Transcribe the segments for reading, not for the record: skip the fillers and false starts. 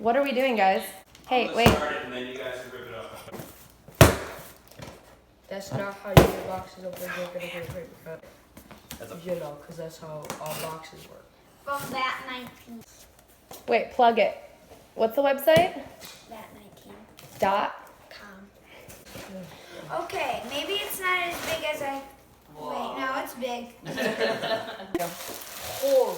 What are we doing, guys? Hey, wait. Start it and then you guys can rip it up. That's not how you get boxes open. You're gonna get paper cut. You know, because that's how all boxes work. From VAT19. Wait, plug it. What's the website? VAT19.com. .com. Okay, maybe it's not as big as I. Wait, no, it's big. Holy.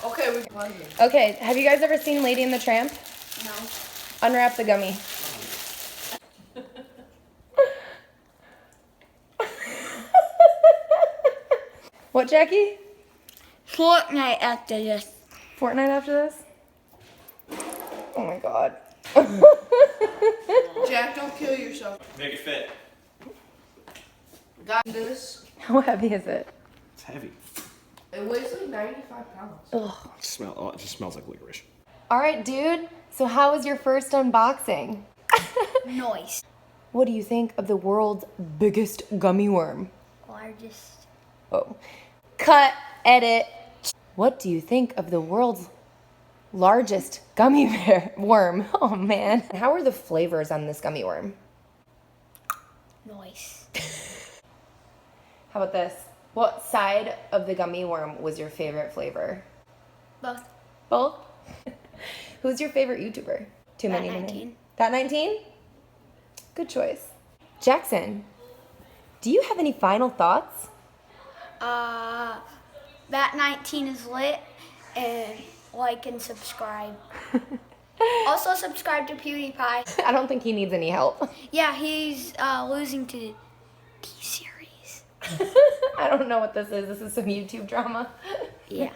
Okay, we can it. Okay, have you guys ever seen Lady and the Tramp? No. Unwrap the gummy. What, Jackie? Fortnite after this. Fortnite after this? Oh my god. Jack, don't kill yourself. Make it fit. Got this. How heavy is it? It's heavy. It weighs like 95 pounds. Ugh. It just smells like licorice. All right, dude. So how was your first unboxing? Noise. What do you think of the world's biggest gummy worm? Largest. Oh. Cut, edit. What do you think of the world's largest gummy worm? Oh man. How are the flavors on this gummy worm? Noise. How about this? What side of the gummy worm was your favorite flavor? Both. Both? Who's your favorite YouTuber? Too many to VAT19. name. VAT19? Good choice. Jackson, do you have any final thoughts? VAT19 is lit, and like and subscribe. Also subscribe to PewDiePie. I don't think he needs any help. Yeah, he's losing to T-Series. I don't know what this is. This is some YouTube drama. Yeah.